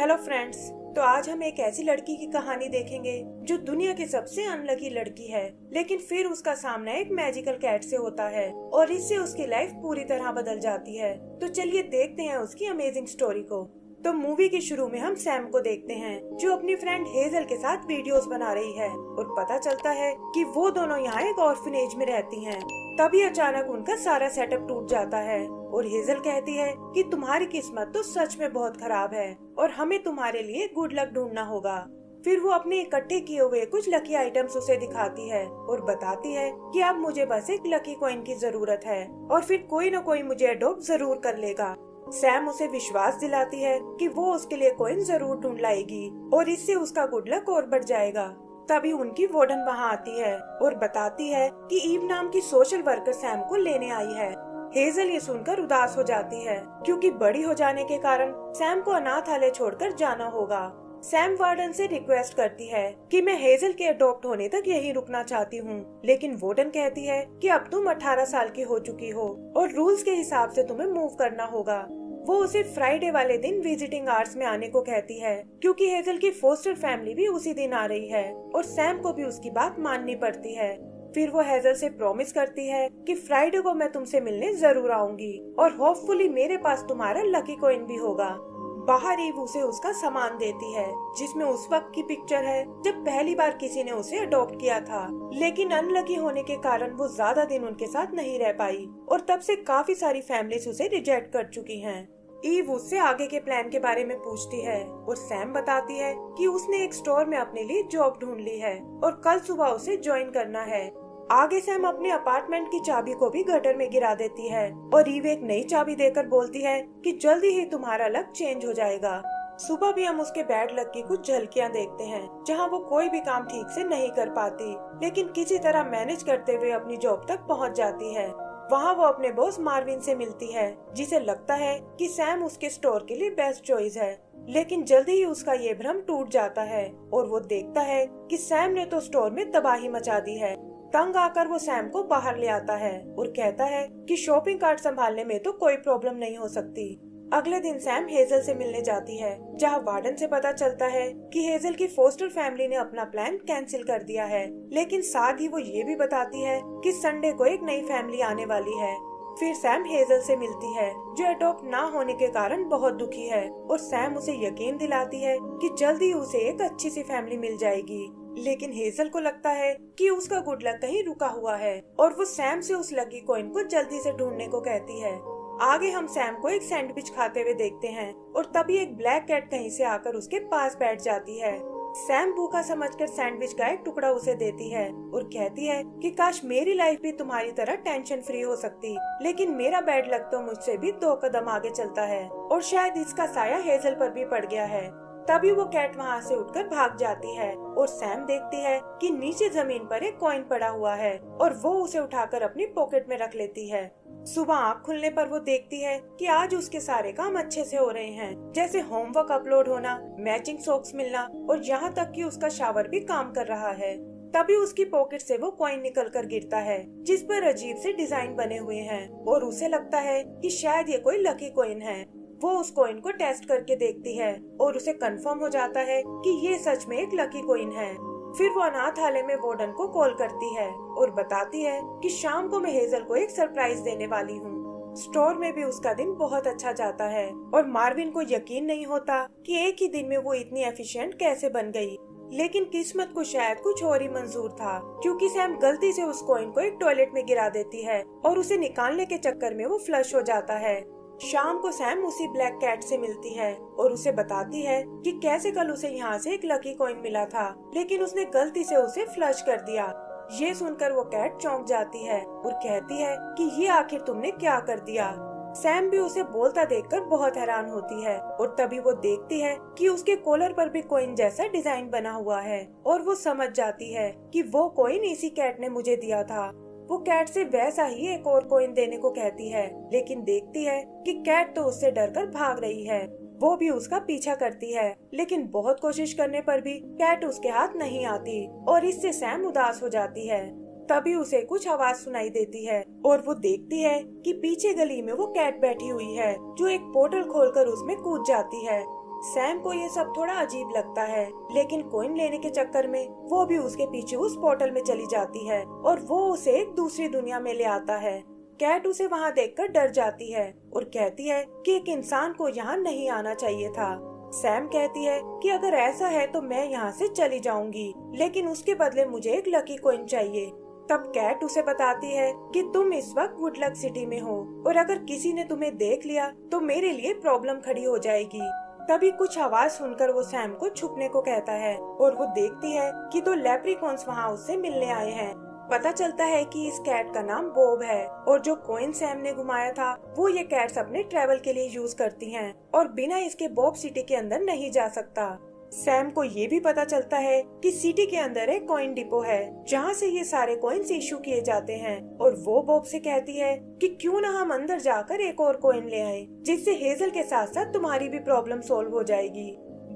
Hello friends. तो आज हम एक ऐसी लड़की की कहानी देखेंगे जो दुनिया की सबसे अनलकी लड़की है, लेकिन फिर उसका सामना एक मैजिकल कैट से होता है और इससे उसकी लाइफ पूरी तरह बदल जाती है। तो चलिए देखते हैं उसकी अमेजिंग स्टोरी को। तो मूवी के शुरू में हम सैम को देखते हैं जो अपनी फ्रेंड हेजल के साथ वीडियोस बना रही है और पता चलता है कि वो दोनों यहाँ एक ऑर्फनेज में रहती हैं। तभी अचानक उनका सारा सेटअप टूट जाता है और हेजल कहती है कि तुम्हारी किस्मत तो सच में बहुत खराब है और हमें तुम्हारे लिए गुड लक ढूंढना होगा। फिर वो अपने इकट्ठे किए हुए कुछ लकी आइटम्स उसे दिखाती है और बताती है कि अब मुझे बस एक लकी कॉइन की जरूरत है और फिर कोई न कोई मुझे अडॉप्ट जरूर कर लेगा। सैम उसे विश्वास दिलाती है कि वो उसके लिए कॉइन जरूर ढूंढ लाएगी और इससे उसका गुड लक और बढ़ जाएगा। तभी उनकी वार्डन वहाँ आती है और बताती है कि ईव नाम की सोशल वर्कर सैम को लेने आई है। हेजल ये सुनकर उदास हो जाती है क्योंकि बड़ी हो जाने के कारण सैम को अनाथालय छोड़कर जाना होगा। सैम वार्डन से रिक्वेस्ट करती है कि मैं हेजल के अडॉप्ट होने तक यहीं रुकना चाहती हूँ, लेकिन वार्डन कहती है कि अब तुम 18 साल की हो चुकी हो और रूल्स के हिसाब से तुम्हें मूव करना होगा। वो उसे फ्राइडे वाले दिन विजिटिंग आवर्स में आने को कहती है क्योंकि हेजल की फोस्टर फैमिली भी उसी दिन आ रही है और सैम को भी उसकी बात माननी पड़ती है। फिर वो हेजल से प्रॉमिस करती है कि फ्राइडे को मैं तुमसे मिलने जरूर आऊंगी और होपफुली मेरे पास तुम्हारा लकी कॉइन भी होगा। बाहर ईव उसे उसका सामान देती है जिसमें उस वक्त की पिक्चर है जब पहली बार किसी ने उसे अडॉप्ट किया था, लेकिन अनलकी होने के कारण वो ज्यादा दिन उनके साथ नहीं रह पाई और तब से काफी सारी फैमिलीज उसे रिजेक्ट कर चुकी हैं। ईव उससे आगे के प्लान के बारे में पूछती है और सैम बताती है कि उसने एक स्टोर में अपने लिए जॉब ढूंढ ली है और कल सुबह उसे ज्वाइन करना है। आगे सैम अपने अपार्टमेंट की चाबी को भी गटर में गिरा देती है और ईव एक नई चाबी देकर बोलती है कि जल्दी ही तुम्हारा लक चेंज हो जाएगा। सुबह भी हम उसके बैड लक की कुछ झलकियां देखते हैं जहां वो कोई भी काम ठीक से नहीं कर पाती, लेकिन किसी तरह मैनेज करते हुए अपनी जॉब तक पहुंच जाती है। वहां वो अपने बॉस मार्विन से मिलती है जिसे लगता है कि सैम उसके स्टोर के लिए बेस्ट चॉइस है, लेकिन जल्दी ही उसका ये भ्रम टूट जाता है और वो देखता है कि सैम ने तो स्टोर में तबाही मचा दी है। तंग आकर वो सैम को बाहर ले आता है और कहता है कि शॉपिंग कार्ट संभालने में तो कोई प्रॉब्लम नहीं हो सकती। अगले दिन सैम हेजल से मिलने जाती है जहां वार्डन से पता चलता है कि हेजल की फोस्टर फैमिली ने अपना प्लान कैंसिल कर दिया है, लेकिन साथ ही वो ये भी बताती है कि संडे को एक नई फैमिली आने वाली है। फिर सैम हेजल से मिलती है जो अडॉप्ट ना होने के कारण बहुत दुखी है और सैम उसे यकीन दिलाती है कि जल्दी उसे एक अच्छी सी फैमिली मिल जाएगी, लेकिन हेजल को लगता है कि उसका गुड लक कहीं रुका हुआ है और वो सैम से उस लकी कॉइन को जल्दी से ढूंढने को कहती है। आगे हम सैम को एक सैंडविच खाते हुए देखते हैं और तभी एक ब्लैक कैट कहीं से आकर उसके पास बैठ जाती है। सैम भूखा समझकर सैंडविच का एक टुकड़ा उसे देती है और कहती है कि काश मेरी लाइफ भी तुम्हारी तरह टेंशन फ्री हो सकती, लेकिन मेरा बैड लक तो मुझसे भी 2 कदम आगे चलता है और शायद इसका साया हेजल पर भी पड़ गया है। तभी वो कैट वहाँ से उठकर भाग जाती है और सैम देखती है कि नीचे जमीन पर एक कॉइन पड़ा हुआ है और वो उसे उठाकर अपनी पॉकेट में रख लेती है। सुबह आँख खुलने पर वो देखती है कि आज उसके सारे काम अच्छे से हो रहे हैं, जैसे होमवर्क अपलोड होना, मैचिंग सॉक्स मिलना और यहाँ तक कि उसका शावर भी काम कर रहा है। तभी उसकी पॉकेट से वो कॉइन निकल कर गिरता है जिस पर अजीब से डिजाइन बने हुए हैं और उसे लगता है कि शायद ये कोई लकी कॉइन है। वो उस कॉइन को टेस्ट करके देखती है और उसे कंफर्म हो जाता है कि ये सच में एक लकी कॉइन है। फिर वो अनाथालय में वार्डन को कॉल करती है और बताती है कि शाम को मैं हेजल को एक सरप्राइज देने वाली हूँ। स्टोर में भी उसका दिन बहुत अच्छा जाता है और मार्विन को यकीन नहीं होता कि एक ही दिन में वो इतनी एफिशिएंट कैसे बन गई, लेकिन किस्मत को शायद कुछ और ही मंजूर था क्योंकि सैम गलती से उस कॉइन को एक टॉयलेट में गिरा देती है और उसे निकालने के चक्कर में वो फ्लश हो जाता है। शाम को सैम उसी ब्लैक कैट से मिलती है और उसे बताती है कि कैसे कल उसे यहाँ से एक लकी कॉइन मिला था, लेकिन उसने गलती से उसे फ्लश कर दिया। ये सुनकर वो कैट चौंक जाती है और कहती है कि ये आखिर तुमने क्या कर दिया। सैम भी उसे बोलता देखकर बहुत हैरान होती है और तभी वो देखती है कि उसके कॉलर पर भी कॉइन जैसा डिजाइन बना हुआ है और वो समझ जाती है कि वो कॉइन इसी कैट ने मुझे दिया था। वो कैट से वैसा ही एक और कॉइन देने को कहती है, लेकिन देखती है कि कैट तो उससे डरकर भाग रही है। वो भी उसका पीछा करती है, लेकिन बहुत कोशिश करने पर भी कैट उसके हाथ नहीं आती और इससे सैम उदास हो जाती है। तभी उसे कुछ आवाज सुनाई देती है और वो देखती है कि पीछे गली में वो कैट बैठी हुई है जो एक पोर्टल खोलकर उसमें कूद जाती है। सैम को ये सब थोड़ा अजीब लगता है, लेकिन कॉइन लेने के चक्कर में वो भी उसके पीछे उस पोर्टल में चली जाती है और वो उसे एक दूसरी दुनिया में ले आता है। कैट उसे वहाँ देखकर डर जाती है और कहती है कि एक इंसान को यहाँ नहीं आना चाहिए था। सैम कहती है कि अगर ऐसा है तो मैं यहाँ से चली जाऊंगी, लेकिन उसके बदले मुझे एक लकी कॉइन चाहिए। तब कैट उसे बताती है कि तुम इस वक्त गुड लक सिटी में हो और अगर किसी ने तुम्हें देख लिया तो मेरे लिए प्रॉब्लम खड़ी हो जाएगी। तभी कुछ आवाज सुनकर वो सैम को छुपने को कहता है और वो देखती है कि दो लेप्रिकॉन्स वहाँ उससे मिलने आए हैं। पता चलता है कि इस कैट का नाम बॉब है और जो कॉइन सैम ने घुमाया था वो ये कैट्स अपने ट्रेवल के लिए यूज करती हैं और बिना इसके बॉब सिटी के अंदर नहीं जा सकता। सैम को ये भी पता चलता है कि सिटी के अंदर एक कॉइन डिपो है जहाँ से ये सारे कॉइन्स इशू किए जाते हैं और वो बॉब से कहती है कि क्यों ना हम अंदर जाकर एक और कॉइन ले आए, जिससे हेजल के साथ साथ तुम्हारी भी प्रॉब्लम सॉल्व हो जाएगी।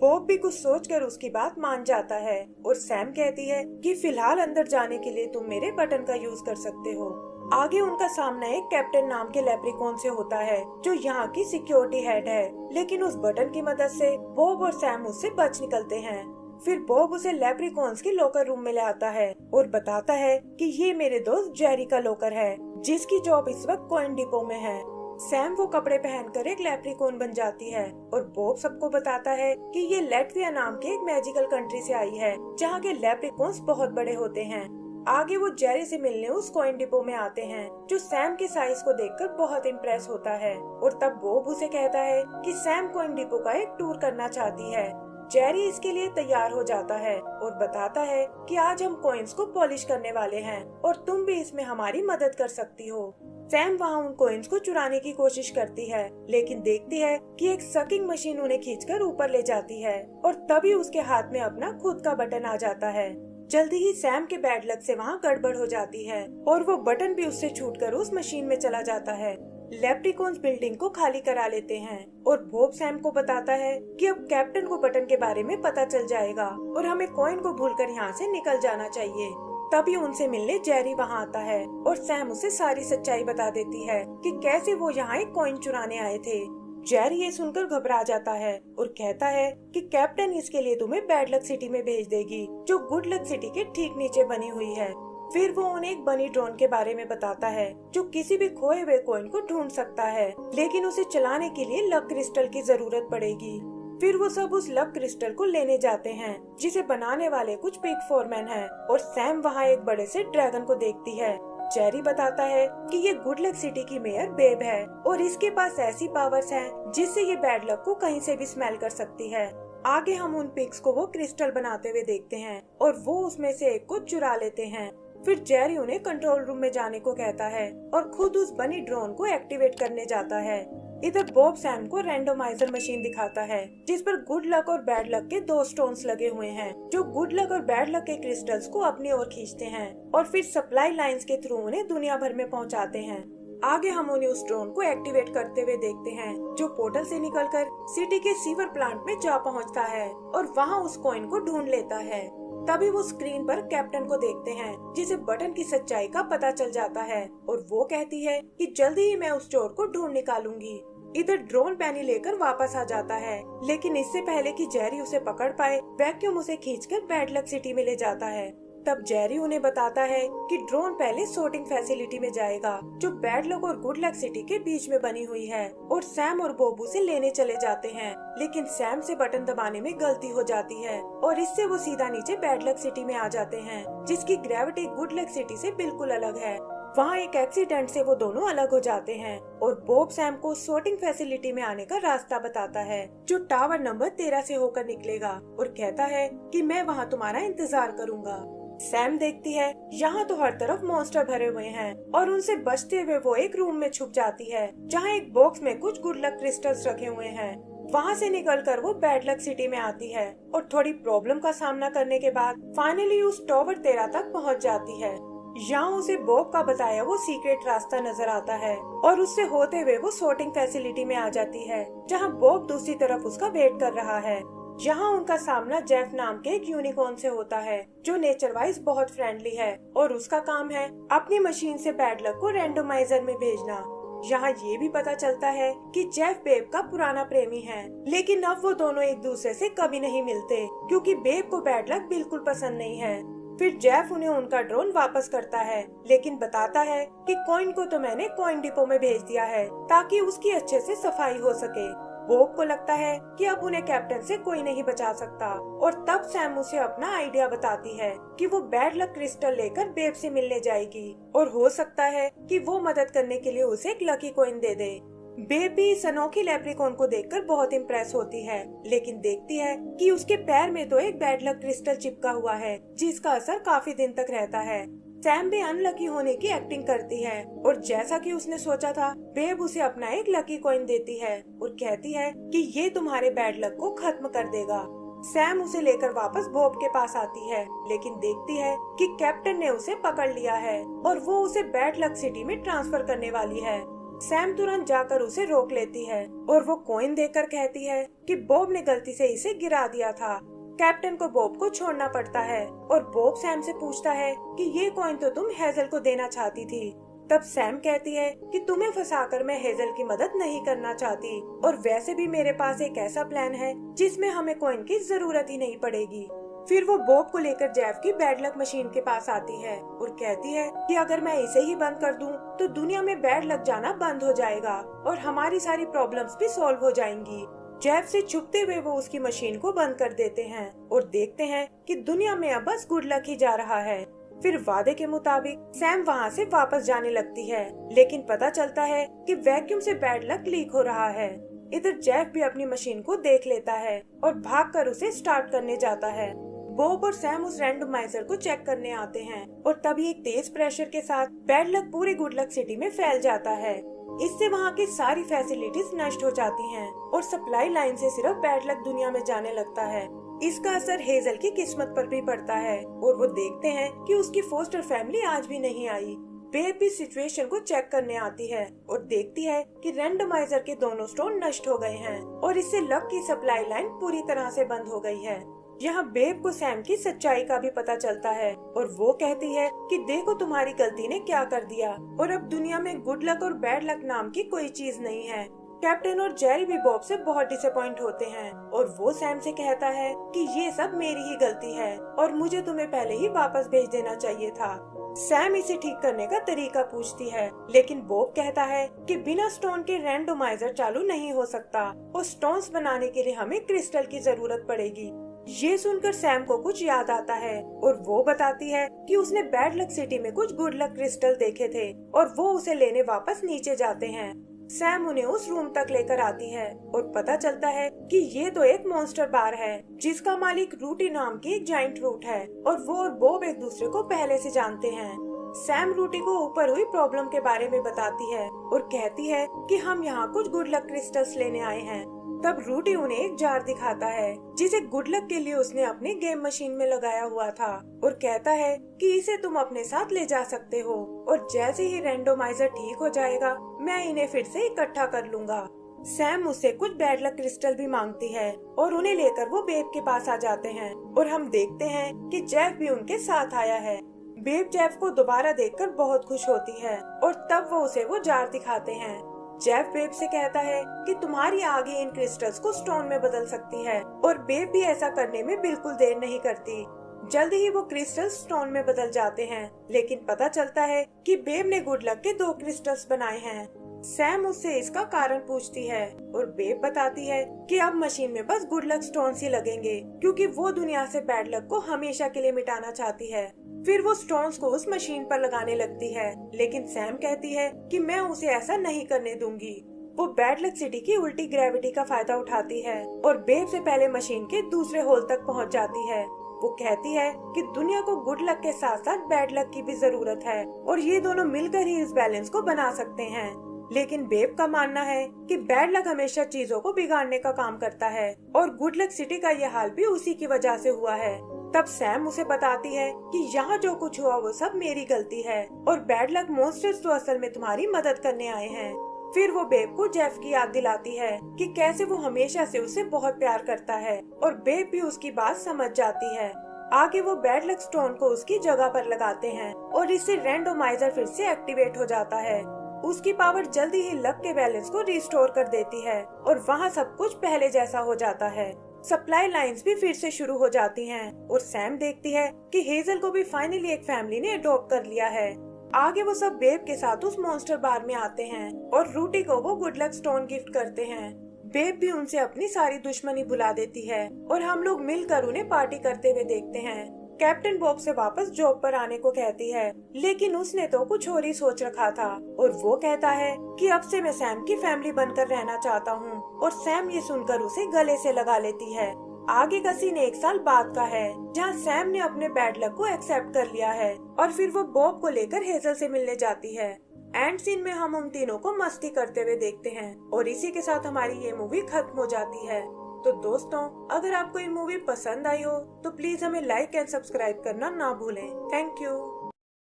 बॉब भी कुछ सोचकर उसकी बात मान जाता है और सैम कहती है कि फिलहाल अंदर जाने के लिए तुम मेरे बटन का यूज कर सकते हो। आगे उनका सामना एक कैप्टन नाम के लेप्रिकॉन से होता है जो यहाँ की सिक्योरिटी हेड है, लेकिन उस बटन की मदद से बॉब और सैम उससे बच निकलते हैं। फिर बॉब उसे लेप्रिकॉन्स के लॉकर रूम में ले आता है और बताता है कि ये मेरे दोस्त जेरी का लॉकर है जिसकी जॉब इस वक्त कॉइन डिपो में है। सैम वो कपड़े पहनकर एक लेप्रिकॉन बन जाती है और बॉब सबको बताता है कि ये लैटविया नाम के एक मैजिकल कंट्री से आई है जहाँ के लेप्रिकॉन्स बहुत बड़े होते हैं। आगे वो जेरी से मिलने उस कॉइन डिपो में आते हैं जो सैम के साइज को देखकर बहुत इम्प्रेस होता है और तब बॉब उसे कहता है कि सैम कॉइन डिपो का एक टूर करना चाहती है। जेरी इसके लिए तैयार हो जाता है और बताता है कि आज हम कॉइन्स को पॉलिश करने वाले हैं और तुम भी इसमें हमारी मदद कर सकती हो। सैम वहाँ उन कॉइन्स को चुराने की कोशिश करती है, लेकिन देखती है कि एक सकिंग मशीन उन्हें खींचकर ऊपर ले जाती है और तभी उसके हाथ में अपना खुद का बटन आ जाता है। जल्दी ही सैम के बैड लक से वहाँ गड़बड़ हो जाती है और वो बटन भी उससे छूटकर उस मशीन में चला जाता है। लेप्रिकॉन्स बिल्डिंग को खाली करा लेते हैं और बॉब सैम को बताता है कि अब कैप्टन को बटन के बारे में पता चल जाएगा और हमें कॉइन को भूलकर यहाँ से निकल जाना चाहिए। तभी उनसे मिलने जेरी वहाँ आता है और सैम उसे सारी सच्चाई बता देती है कि कैसे वो यहाँ एक कॉइन चुराने आए थे। जेरी ये सुनकर घबरा जाता है और कहता है कि कैप्टन इसके लिए तुम्हें बैड लक सिटी में भेज देगी जो गुड लक सिटी के ठीक नीचे बनी हुई है। फिर वो उन्हें एक बनी ड्रोन के बारे में बताता है जो किसी भी खोए हुए कॉइन को ढूंढ सकता है, लेकिन उसे चलाने के लिए लक क्रिस्टल की जरूरत पड़ेगी। फिर वो सब उस लक क्रिस्टल को लेने जाते हैं जिसे बनाने वाले कुछ बिग फोरमैन हैं और सैम वहाँ एक बड़े से ड्रैगन को देखती है। जेरी बताता है कि ये गुड लक सिटी की मेयर बेब है और इसके पास ऐसी पावर्स हैं जिससे ये बैड लक को कहीं से भी स्मेल कर सकती है। आगे हम उन पिग्स को वो क्रिस्टल बनाते हुए देखते हैं और वो उसमें से एक को चुरा लेते हैं। फिर जेरी उन्हें कंट्रोल रूम में जाने को कहता है और खुद उस बनी ड्रोन को एक्टिवेट करने जाता है। इधर बॉब सैम को रैंडोमाइजर मशीन दिखाता है जिस पर गुड लक और बैड लक के 2 स्टोन्स लगे हुए हैं जो गुड लक और बैड लक के क्रिस्टल्स को अपनी ओर खींचते हैं और फिर सप्लाई लाइंस के थ्रू उन्हें दुनिया भर में पहुंचाते हैं। आगे हम उन्हें उस ड्रोन को एक्टिवेट करते हुए देखते हैं जो पोर्टल से निकलकर सिटी के सीवर प्लांट में जा पहुंचता है और वहां उस कॉइन को ढूंढ लेता है। तभी वो स्क्रीन पर कैप्टन को देखते हैं जिसे बटन की सच्चाई का पता चल जाता है और वो कहती है कि जल्दी ही मैं उस चोर को ढूंढ निकालूंगी। इधर ड्रोन पैनी लेकर वापस आ जाता है, लेकिन इससे पहले कि जेरी उसे पकड़ पाए वैक्यूम उसे खींचकर बैड लक सिटी में ले जाता है। तब जेरी उन्हें बताता है कि ड्रोन पहले सोर्टिंग फैसिलिटी में जाएगा जो बैड लक और गुड लक सिटी के बीच में बनी हुई है और सैम और बॉब उसे लेने चले जाते हैं, लेकिन सैम से बटन दबाने में गलती हो जाती है और इससे वो सीधा नीचे बैड लक सिटी में आ जाते हैं जिसकी ग्रेविटी गुड लक सिटी से बिल्कुल अलग है। वहाँ एक एक्सीडेंट से वो दोनों अलग हो जाते हैं और बॉब सैम को सोर्टिंग फैसिलिटी में आने का रास्ता बताता है जो टावर नंबर 13 से होकर निकलेगा और कहता है कि मैं वहाँ तुम्हारा इंतजार करूँगा। सैम देखती है यहाँ तो हर तरफ मॉन्स्टर भरे हुए हैं और उनसे बचते हुए वो एक रूम में छुप जाती है जहाँ एक बॉक्स में कुछ गुड लक क्रिस्टल्स रखे हुए हैं। वहाँ से निकलकर वो बैड लक सिटी में आती है और थोड़ी प्रॉब्लम का सामना करने के बाद फाइनली उस टावर 13 तक पहुँच जाती है। यहाँ उसे बॉब का बताया वो सीक्रेट रास्ता नजर आता है और उससे होते हुए वो सोर्टिंग फैसिलिटी में आ जाती है जहाँ बॉब दूसरी तरफ उसका वेट कर रहा है। यहाँ उनका सामना जेफ नाम के एक यूनिकॉर्न से होता है जो नेचर वाइज बहुत फ्रेंडली है और उसका काम है अपनी मशीन से बैड लक को रैंडोमाइजर में भेजना। यहाँ ये भी पता चलता है कि जेफ बेब का पुराना प्रेमी है, लेकिन अब वो दोनों एक दूसरे से कभी नहीं मिलते क्योंकि बेब को बैड लक बिल्कुल पसंद नहीं है। फिर जेफ उन्हें उनका ड्रोन वापस करता है, लेकिन बताता है कि कॉइन को तो मैंने कॉइन डिपो में भेज दिया है ताकि उसकी अच्छे से सफाई हो सके। बॉब को लगता है कि अब उन्हें कैप्टन से कोई नहीं बचा सकता, और तब सैम उसे अपना आइडिया बताती है कि वो बैड लक क्रिस्टल लेकर बेब से मिलने जाएगी और हो सकता है कि वो मदद करने के लिए उसे एक लकी कॉइन दे दे। बेब भी इस अनोखी लेप्रिकॉन को देखकर बहुत इम्प्रेस होती है, लेकिन देखती है कि उसके पैर में तो एक बैड लक क्रिस्टल चिपका हुआ है जिसका असर काफी दिन तक रहता है। सैम भी अनलकी होने की एक्टिंग करती है और जैसा कि उसने सोचा था, बेब उसे अपना एक लकी कॉइन देती है और कहती है कि ये तुम्हारे बैड लक को खत्म कर देगा। सैम उसे लेकर वापस बॉब के पास आती है, लेकिन देखती है कि कैप्टन ने उसे पकड़ लिया है और वो उसे बैड लक सिटी में ट्रांसफर करने वाली है। सैम तुरंत जाकर उसे रोक लेती है और वो कॉइन देकर कहती है कि बॉब ने गलती से इसे गिरा दिया था। कैप्टन को बॉब को छोड़ना पड़ता है और बॉब सैम से पूछता है कि ये कॉइन तो तुम हेजल को देना चाहती थी। तब सैम कहती है कि तुम्हें फंसाकर मैं हेजल की मदद नहीं करना चाहती, और वैसे भी मेरे पास एक ऐसा प्लान है जिसमें हमें कॉइन की जरूरत ही नहीं पड़ेगी। फिर वो बॉब को लेकर जेफ की बैड लक मशीन के पास आती है और कहती है कि अगर मैं इसे ही बंद कर दूं तो दुनिया में बैड लक जाना बंद हो जाएगा और हमारी सारी प्रॉब्लम्स भी सॉल्व हो जाएंगी। जेफ से छुपते हुए वो उसकी मशीन को बंद कर देते हैं और देखते हैं कि दुनिया में अब बस गुड लक ही जा रहा है। फिर वादे के मुताबिक सैम वहाँ से वापस जाने लगती है, लेकिन पता चलता है कि वैक्यूम से बैड लक लीक हो रहा है। इधर जेफ भी अपनी मशीन को देख लेता है और भागकर उसे स्टार्ट करने जाता है। बॉब और सैम उस रैंडमाइजर को चेक करने आते हैं और तभी एक तेज प्रेशर के साथ बैड लक पूरी गुड लक सिटी में फैल जाता है। इससे वहाँ की सारी फैसिलिटीज नष्ट हो जाती हैं और सप्लाई लाइन से सिर्फ बैड लक दुनिया में जाने लगता है। इसका असर हेजल की किस्मत पर भी पड़ता है और वो देखते हैं कि उसकी फोस्टर फैमिली आज भी नहीं आई। बेब भी सिचुएशन को चेक करने आती है और देखती है कि रैंडमाइजर के दोनों स्टोन नष्ट हो गए हैं और इससे लक की सप्लाई लाइन पूरी तरह से बंद हो गई है। यहाँ बेब को सैम की सच्चाई का भी पता चलता है और वो कहती है कि देखो तुम्हारी गलती ने क्या कर दिया, और अब दुनिया में गुड लक और बैड लक नाम की कोई चीज नहीं है। कैप्टन और जेरी भी बॉब से बहुत डिसअपॉइंट होते हैं और वो सैम से कहता है कि ये सब मेरी ही गलती है और मुझे तुम्हें पहले ही वापस भेज देना चाहिए था। सैम इसे ठीक करने का तरीका पूछती है, लेकिन बॉब कहता है कि बिना स्टोन के रैंडमाइजर चालू नहीं हो सकता और स्टोन्स बनाने के लिए हमें क्रिस्टल की जरूरत पड़ेगी। ये सुनकर सैम को कुछ याद आता है और वो बताती है कि उसने बैड लक सिटी में कुछ गुड लक क्रिस्टल देखे थे और वो उसे लेने वापस नीचे जाते हैं। सैम उन्हें उस रूम तक लेकर आती है और पता चलता है कि ये तो एक मॉन्स्टर बार है जिसका मालिक रूटी नाम की एक जाइंट रूट है और वो और बॉब एक दूसरे को पहले से जानते हैं। सैम रूटी को ऊपर हुई प्रॉब्लम के बारे में बताती है और कहती है कि हम यहाँ कुछ गुड लक क्रिस्टल्स लेने आए हैं। तब रूटी उन्हें एक जार दिखाता है जिसे गुड लक के लिए उसने अपनी गेम मशीन में लगाया हुआ था और कहता है कि इसे तुम अपने साथ ले जा सकते हो और जैसे ही रैंडमाइजर ठीक हो जाएगा मैं इन्हें फिर से इकट्ठा कर लूंगा। सैम उससे कुछ बैड लक क्रिस्टल भी मांगती है और उन्हें लेकर वो बेब के पास आ जाते हैं और हम देखते हैं कि जेफ भी उनके साथ आया है। बेब जेफ को दोबारा देखकर बहुत खुश होती है और तब वो उसे वो जार दिखाते हैं। जेफ बेब से कहता है कि तुम्हारी आगे इन क्रिस्टल्स को स्टोन में बदल सकती है और बेब भी ऐसा करने में बिल्कुल देर नहीं करती। जल्द ही वो क्रिस्टल्स स्टोन में बदल जाते हैं, लेकिन पता चलता है कि बेब ने गुड लक के 2 क्रिस्टल्स बनाए हैं। सैम उससे इसका कारण पूछती है और बेब बताती है कि अब मशीन में बस गुड लक स्टोन्स ही लगेंगे क्योंकि वो दुनिया से बैड लक को हमेशा के लिए मिटाना चाहती है। फिर वो स्टोन्स को उस मशीन पर लगाने लगती है, लेकिन सैम कहती है कि मैं उसे ऐसा नहीं करने दूंगी। वो बैड लक सिटी की उल्टी ग्रेविटी का फायदा उठाती है और बेब से पहले मशीन के दूसरे होल तक पहुंच जाती है। वो कहती है कि दुनिया को गुड लक के साथ साथ बैड लक की भी जरूरत है और ये दोनों मिलकर ही इस बैलेंस को बना सकते हैं। लेकिन बेब का मानना है कि बैड लक हमेशा चीजों को बिगाड़ने का काम करता है और गुड लक सिटी का ये हाल भी उसी की वजह से हुआ है। तब सैम उसे बताती है कि यहाँ जो कुछ हुआ वो सब मेरी गलती है और बैड लक मॉन्स्टर्स तो असल में तुम्हारी मदद करने आए हैं। फिर वो बेब को जेफ की याद दिलाती है कि कैसे वो हमेशा से उसे बहुत प्यार करता है और बेब भी उसकी बात समझ जाती है। आगे वो बैड लक स्टोन को उसकी जगह पर लगाते हैं और इससे रैंडमाइजर फिर से एक्टिवेट हो जाता है। उसकी पावर जल्दी ही लक के बैलेंस को रिस्टोर कर देती है और वहाँ सब कुछ पहले जैसा हो जाता है। सप्लाई लाइंस भी फिर से शुरू हो जाती हैं और सैम देखती है कि हेजल को भी फाइनली एक फैमिली ने अडॉप्ट कर लिया है। आगे वो सब बेब के साथ उस मॉन्स्टर बार में आते हैं और रूटी को वो गुड लक स्टोन गिफ्ट करते हैं। बेब भी उनसे अपनी सारी दुश्मनी भुला देती है और हम लोग मिलकर उन्हें पार्टी करते हुए देखते हैं। कैप्टन बॉब से वापस जॉब पर आने को कहती है, लेकिन उसने तो कुछ और ही सोच रखा था और वो कहता है कि अब से मैं सैम की फैमिली बनकर रहना चाहता हूँ और सैम ये सुनकर उसे गले से लगा लेती है। आगे का सीन 1 साल बाद का है, जहाँ सैम ने अपने बैड लक को एक्सेप्ट कर लिया है और फिर वो बॉब को लेकर हेजल से मिलने जाती है। एंड सीन में हम उन तीनों को मस्ती करते हुए देखते हैं और इसी के साथ हमारी ये मूवी खत्म हो जाती है। तो दोस्तों, अगर आपको ये मूवी पसंद आई हो तो प्लीज हमें लाइक एंड सब्सक्राइब करना ना भूलें। Thank you.